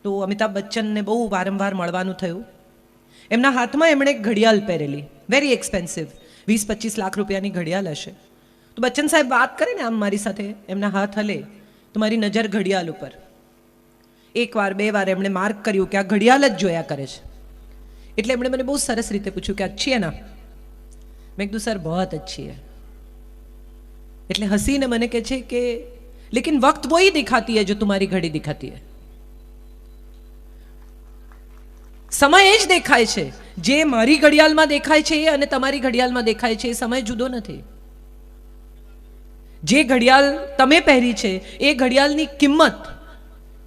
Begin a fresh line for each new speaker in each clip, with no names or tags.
તો અમિતાભ બચ્ચનને બહુ વારંવાર મળવાનું થયું. એમના હાથમાં એમણે એક ઘડિયાળ પહેરેલી, વેરી એક્સપેન્સિવ, 20-25 લાખ રૂપિયાની ઘડિયાળ હશે. તો બચ્ચન સાહેબ વાત કરે ને આમ મારી સાથે, એમના હાથ હલે તો મારી નજર ઘડિયાળ ઉપર. એકવાર બે વાર એમણે માર્ક કર્યું કે આ ઘડિયાળ જ જોયા કરે છે. એટલે એમણે મને બહુ સરસ રીતે પૂછ્યું કે અચ્છી હે ના? મેં કીધું સર બહુત અચ્છી હૈ. એટલે હસીને મને કહે છે કે લેकिन वक्त वही दिखाती है जो तुम्हारी घड़ी दिखाती है. સમય એ જ દેખાય છે જે મારી ઘડિયાળમાં દેખાય છે અને તમારી ઘડિયાળમાં દેખાય છે. એ સમય જુદો નથી. જે ઘડિયાળ તમે પહેરી છે એ ઘડિયાળની કિંમત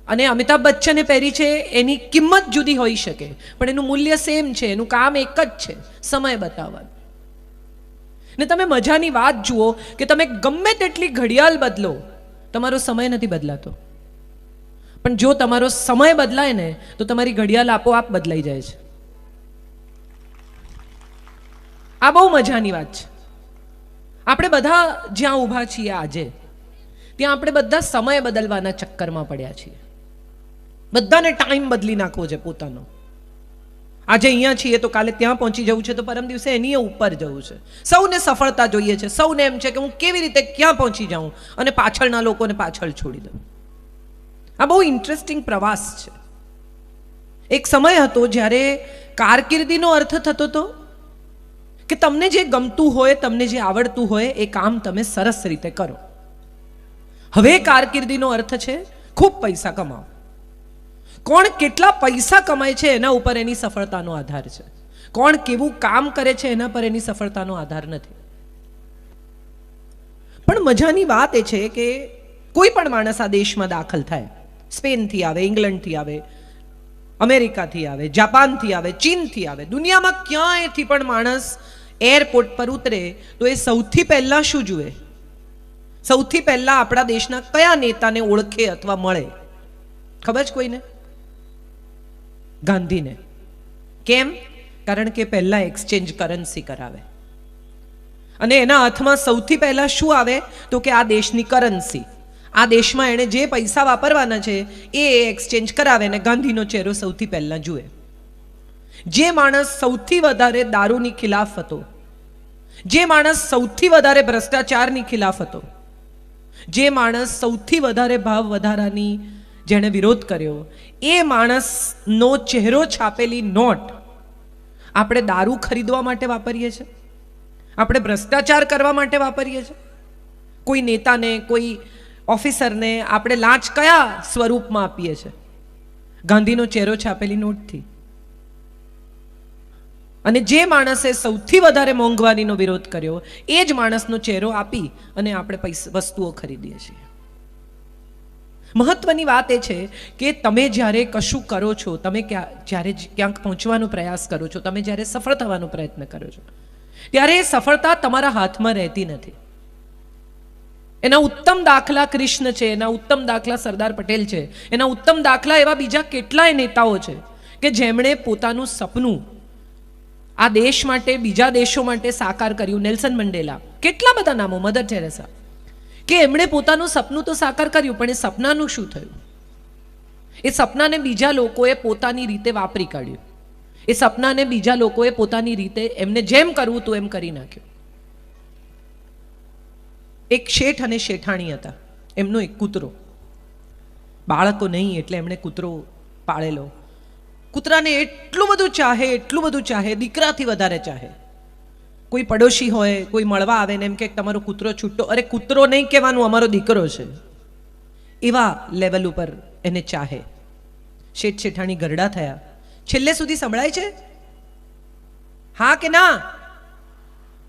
અને અમિતાભ બચ્ચને પહેરી છે એની કિંમત જુદી હોઈ શકે, પણ એનું મૂલ્ય સેમ છે. એનું કામ એક જ છે, સમય બતાવવાનું. ને તમે મજાની વાત જુઓ કે તમે ગમે તેટલી ઘડિયાળ બદલો, તમારો સમય નથી બદલાતો. પણ જો તમારો સમય બદલાય ને તો તમારી ઘડિયાળ આપોઆપ બદલાઈ જાય છે. આ બહુ મજાની વાત છે. આપણે બધા જ્યાં ઊભા છીએ આજે, ત્યાં આપણે બધા સમય બદલવાના ચક્કરમાં પડ્યા છીએ. બધાને ટાઈમ બદલી નાખવો છે પોતાનો. આજે અહીંયા છીએ તો કાલે ત્યાં પહોંચી જવું છે, તો પરમ દિવસે એની ઉપર જવું છે. સૌને સફળતા જોઈએ છે. સૌને એમ છે કે હું કેવી રીતે ક્યાં પહોંચી જાઉં અને પાછળના લોકોને પાછળ છોડી દઉં. આ બહુ ઇન્ટરેસ્ટિંગ પ્રવાસ છે. એક સમય હતો જ્યારે કારકિર્દીનો અર્થ થતો હતો કે તમને જે ગમતું હોય, તમને જે આવડતું હોય એ કામ તમે સરસ રીતે કરો. હવે કારકિર્દીનો અર્થ છે ખૂબ પૈસા કમાઓ. કોણ કેટલા પૈસા કમાય છે એના ઉપર એની સફળતાનો આધાર છે. કોણ કેવું કામ કરે છે એના પર એની સફળતાનો આધાર નથી. પણ મજાની વાત એ છે કે કોઈ પણ માણસ આ દેશમાં દાખલ થાય, સ્પેનથી આવે, ઇંગ્લેન્ડથી આવે, અમેરિકાથી આવે, જાપાનથી આવે, ચીનથી આવે, દુનિયામાં ક્યાંયથી પણ માણસ એરપોર્ટ પર ઉતરે તો એ સૌથી પહેલા શું જુએ? સૌથી પહેલા આપણા દેશના કયા નેતાને ઓળખે અથવા મળે? ખબર છે કોઈને? ગાંધીને. કેમ? કારણ કે પહેલા એક્સચેન્જ કરન્સી કરાવે અને એના હાથમાં સૌથી પહેલા શું આવે તો કે આ દેશની કરન્સી. આ દેશમાં એણે જે પૈસા વાપરવાના છે એ એક્સચેન્જ કરાવે અને ગાંધીનો ચહેરો સૌથી પહેલા જુએ. જે માણસ સૌથી વધારે દારૂની ખિલાફ હતો, જે માણસ સૌથી વધારે ભ્રષ્ટાચારની ખિલાફ હતો, જે માણસ સૌથી વધારે ભાવ વધારાની જેણે વિરોધ કર્યો, એ માણસનો ચહેરો છાપેલી નોટ આપણે દારૂ ખરીદવા માટે વાપરીએ છીએ, આપણે ભ્રષ્ટાચાર કરવા માટે વાપરીએ છીએ. કોઈ નેતાને, કોઈ ઓફિસરને આપણે લાંચ કયા સ્વરૂપમાં આપીએ છીએ? ગાંધીનો ચહેરો છાપેલી નોટથી. અને જે માણસે સૌથી વધારે મોંઘવારીનો વિરોધ કર્યો એ જ માણસનો ચહેરો આપી અને આપણે વસ્તુઓ ખરીદીએ છીએ. મહત્વની વાત એ છે કે તમે જ્યારે કશું કરો છો, તમે જ્યારે ક્યાંક પહોંચવાનો પ્રયાસ કરો છો, તમે જ્યારે સફળ થવાનો પ્રયત્ન કરો છો, ત્યારે એ સફળતા તમારા હાથમાં રહેતી નથી. એના ઉત્તમ દાખલા કૃષ્ણ છે, એના ઉત્તમ દાખલા સરદાર પટેલ છે, એના ઉત્તમ દાખલા એવા બીજા કેટલાય નેતાઓ છે કે જેમણે પોતાનું સપનું આ દેશ માટે, બીજા દેશો માટે સાકાર કર્યું. નેલ્સન મંડેલા, કેટલા બધા નામો, મધર ટેરેસા, કે એમણે પોતાનું સપનું તો સાકાર કર્યું, પણ એ સપનાનું શું થયું? એ સપનાને બીજા લોકોએ પોતાની રીતે વાપરી કાઢ્યું. એ સપનાને બીજા લોકોએ પોતાની રીતે એમને જેમ કરવું હતું એમ કરી નાખ્યું. એક શેઠ અને શેઠાણી હતા. એમનો એક કૂતરો, બાળકો નહીં એટલે એમણે કૂતરો પાળેલો. કૂતરાને એટલું બધું ચાહે, એટલું બધું ચાહે, દીકરાથી વધારે ચાહે. કોઈ પડોશી હોય, કોઈ મળવા આવે ને એમ કે તમારો કૂતરો છૂટો, અરે કૂતરો નહીં કહેવાનું, અમારો દીકરો છે, એવા લેવલ ઉપર એને ચાહે. શેઠ શેઠાણી ગરડા થયા. છેલ્લે સુધી સંભળાય છે? હા કે ના?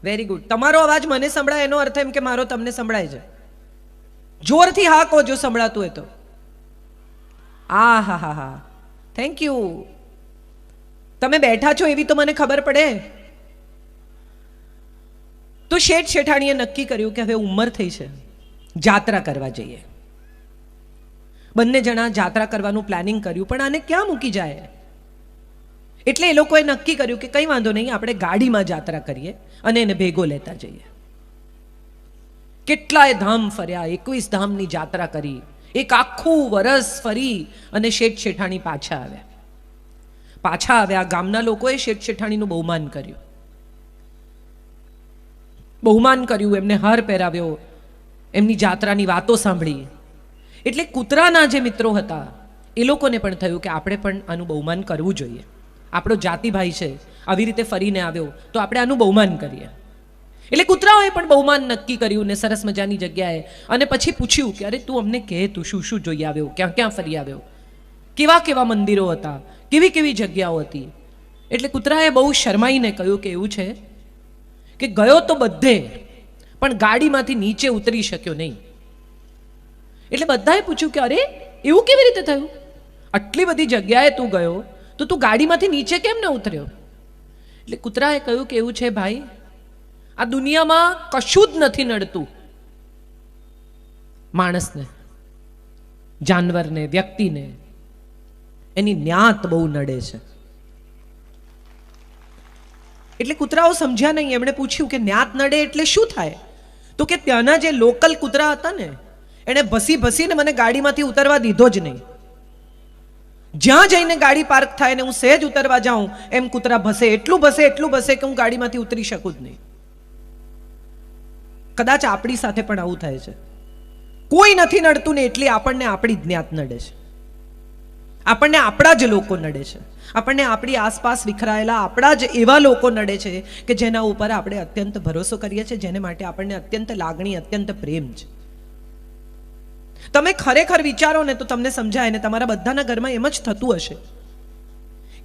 Very good. તમારો અવાજ મને સંભળાય એનો અર્થ એમ કે મારો તમને સંભળાય છે. જોરથી હા કહો જો સંભળાતું હોય તો. આ હા હા હા, થેન્ક યુ. તમે બેઠા છો એવી તો મને ખબર પડે. તો શેઠ શેઠાણીએ નક્કી કર્યું કે હવે ઉંમર થઈ છે, જાત્રા કરવા જઈએ. બંને જણા જાત્રા કરવાનું પ્લાનિંગ કર્યું, પણ આને ક્યાં મૂકી જાય? એટલે એ લોકોએ નક્કી કર્યું કે કંઈ વાંધો નહીં, આપણે ગાડીમાં જાત્રા કરીએ અને એને ભેગો લેતા જઈએ. કેટલાય ધામ ફર્યા, 21 ધામની જાત્રા કરી, એક આખું વરસ ફરી અને શેઠ શેઠાણી પાછા આવ્યા. ગામના લોકોએ શેઠ શેઠાણીનું બહુમાન કર્યું, એમને હાર પહેરાવ્યો, એમની જાત્રાની વાતો સાંભળી. એટલે કૂતરાના જે મિત્રો હતા એ લોકોને પણ થયું કે આપણે પણ આનું બહુમાન કરવું જોઈએ. આપણો જાતિભાઈ છે, આવી રીતે ફરીને આવ્યો તો આપણે આનું બહુમાન કરીએ. એટલે કૂતરાઓએ પણ બહુમાન નક્કી કર્યું ને સરસ મજાની જગ્યાએ. અને પછી પૂછ્યું કે અરે તું અમને કહે, તું શું શું જોઈ આવ્યો, ક્યાં ક્યાં ફરી આવ્યો, કેવા કેવા મંદિરો હતા, કેવી કેવી જગ્યાઓ હતી. એટલે કૂતરાએ બહુ શરમાઈને કહ્યું કે એવું છે કે ગયો તો બધે, પણ ગાડીમાંથી નીચે ઉતરી શક્યો નહીં. એટલે બધાએ પૂછ્યું કે અરે એવું કેવી રીતે થયું, આટલી બધી જગ્યાએ તું ગયો તો તું ગાડીમાંથી નીચે કેમ ન ઉતર્યો? એટલે કૂતરાએ કહ્યું કે એવું છે ભાઈ, આ દુનિયામાં કશું જ નથી નડતું માણસને, જાનવરને, વ્યક્તિને, એની ન્યાત બહુ નડે છે. એટલે કૂતરાઓ સમજ્યા નહીં. એમણે પૂછ્યું કે ન્યાત નડે એટલે શું થાય? તો કે ત્યાંના જે લોકલ કૂતરા હતા ને એણે ભસીને મને ગાડીમાંથી ઉતરવા દીધો જ નહીં. જ્યાં જઈને ગાડી પાર્ક થાય ને હું સહેજ ઉતરવા જાઉં એમ કૂતરા ભસે, એટલું ભસે કે હું ગાડીમાંથી ઉતરી શકું જ નહીં. કદાચ આપણી સાથે પણ આવું થાય છે. કોઈ નથી નડતું ને એટલી આપણને આપણી જ જ્ઞાત નડે છે, આપણને આપણા જ લોકો નડે છે, આપણને આપણી આસપાસ વિખરાયેલા આપણા જ એવા લોકો નડે છે કે જેના ઉપર આપણે અત્યંત ભરોસો કરીએ છીએ, જેને માટે આપણને અત્યંત લાગણી, અત્યંત પ્રેમ છે. તમે ખરેખર વિચારો ને તો તમને સમજાય ને તમારા બધાના ઘરમાં એમ જ થતું હશે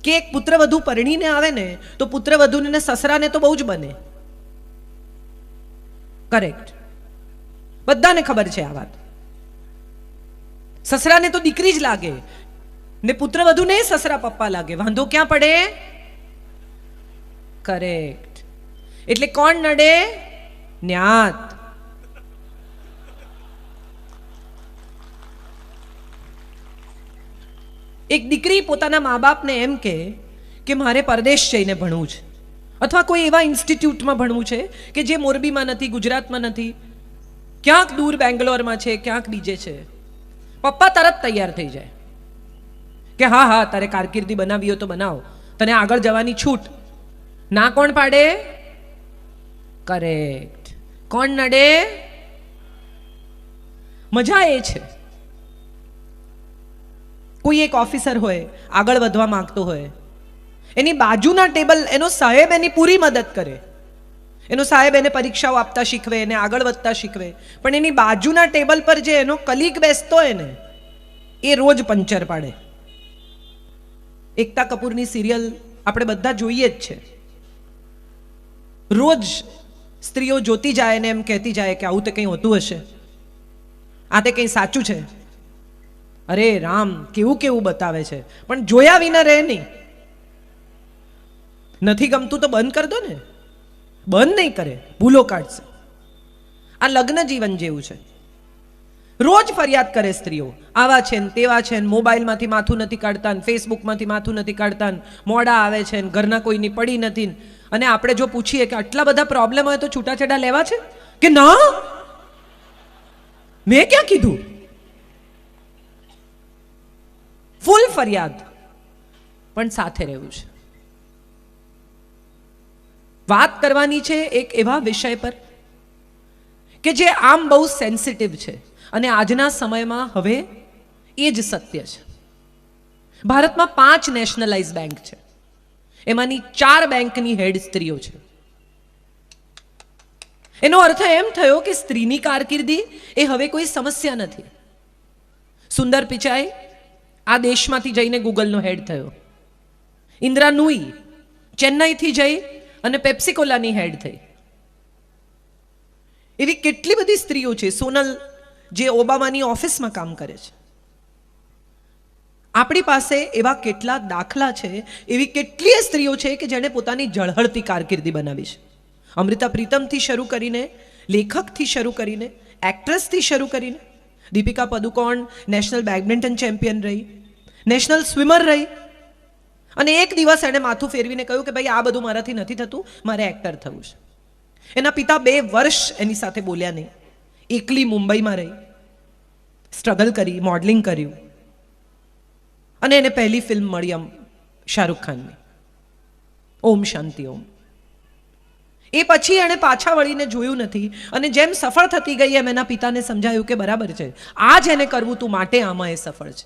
કે એક પુત્રવધુ પરણીને આવે ને તો પુત્રવધુને સસરાને તો બહુ જ બને. કરેક્ટ, બધાને ખબર છે આ વાત. સસરાને તો દીકરી જ લાગે ને પુત્રવધુને સસરા પપ્પા લાગે. વાંધો ક્યાં પડે? કરેક્ટ. એટલે કોણ નડે? ન્યાત. એક દીકરી પોતાના મા બાપને એમ કે મારે પરદેશ જઈને ભણવું છે, અથવા કોઈ એવા ઇન્સ્ટિટ્યૂટમાં ભણવું છે કે જે મોરબીમાં નથી, ગુજરાતમાં નથી, ક્યાંક દૂર બેંગ્લોરમાં છે, ક્યાંક બીજે છે. પપ્પા તરત તૈયાર થઈ જાય કે હા તારે કારકિર્દી બનાવી હોય તો બનાવો, તને આગળ જવાની છૂટ. ના કોણ પાડે? કરેક્ટ. કોણ નડે? મજા એ છે કોઈ એક ઓફિસર હોય, આગળ વધવા માંગતો હોય, એની બાજુના ટેબલ, એનો સાહેબ એની પૂરી મદદ કરે, એનો સાહેબ એને પરીક્ષાઓ આપતા શીખવે, એને આગળ વધતા શીખવે, પણ એની બાજુના ટેબલ પર જે એનો કલીગ બેસતો હોય ને એ રોજ પંચર પાડે. એકતા કપૂરની સિરિયલ આપણે બધા જોઈએ જ છે. રોજ સ્ત્રીઓ જોતી જાય ને એમ કહેતી જાય કે આવું તો કંઈ હોતું હશે, આ તે કંઈ સાચું છે. અરે રામ, કેવું બતાવે છે, પણ જોયા વિના રહે નહીં. નથી ગમતું તો બંધ કર દો ને, બંધ નહીં કરે, ભૂલો કાઢશે. આ લગ્ન જીવન જેવું છે. રોજ ફરિયાદ કરે સ્ત્રીઓ, આવા છે ને તેવા છે ને, મોબાઈલમાંથી માથું નથી કાઢતા, ફેસબુકમાંથી માથું નથી કાઢતા, મોડા આવે છે ને, ઘરના કોઈની પડી નથી. અને આપણે જો પૂછીએ કે આટલા બધા પ્રોબ્લેમ હોય તો છૂટાછેડા લેવા છે કે ના, મેં ક્યાં કીધું? ફૂલ ફરિયાદ, પણ સાથે રહેવું છે. વાત કરવાની છે એક એવા વિષય પર કે જે આમ બહુ સેન્સિટિવ છે અને આજના સમયમાં હવે એ જ સત્ય છે. ભારતમાં 5 નેશનલાઇઝ બેંક છે, એમાંની 4 બેંકની હેડ સ્ત્રીઓ છે. એનો અર્થ એમ થયો કે સ્ત્રીની કારકિર્દી એ હવે કોઈ સમસ્યા નથી. સુંદર પિચાઈ આ દેશમાંથી જઈને ગૂગલનો હેડ થયો. ઇન્દ્રા નુઈ ચેન્નઈથી જઈ અને પેપ્સિકોલાની હેડ થઈ. એવી કેટલી બધી સ્ત્રીઓ છે. સોનલ જે ઓબામાની ઓફિસમાં કામ કરે છે. આપણી પાસે એવા કેટલા દાખલા છે, એવી કેટલીય સ્ત્રીઓ છે કે જેણે પોતાની ઝળહળતી કારકિર્દી બનાવી છે. અમૃતા પ્રીતમથી શરૂ કરીને, લેખકથી શરૂ કરીને, એક્ટ્રેસથી શરૂ કરીને, Deepika Padukone national badminton champion રહી, નેશનલ સ્વિમર રહી, અને એક દિવસ એણે માથું ફેરવીને કહ્યું કે ભાઈ આ બધું મારાથી નથી થતું, મારે એક્ટર થવું છે. એના પિતા 2 વર્ષ એની સાથે બોલ્યા નહીં. એકલી મુંબઈમાં રહી, સ્ટ્રગલ કરી, મોડલિંગ કર્યું, અને એને પહેલી ફિલ્મ મળી શાહરૂખ ખાનની, ઓમ શાંતિ ઓમ. એ પછી એણે પાછા વળીને જોયું નથી, અને જેમ સફળ થતી ગઈ એમ એના પિતાને સમજાયું કે બરાબર છે, આ જ એને કરવું તું, માટે આમાં એ સફળ છે.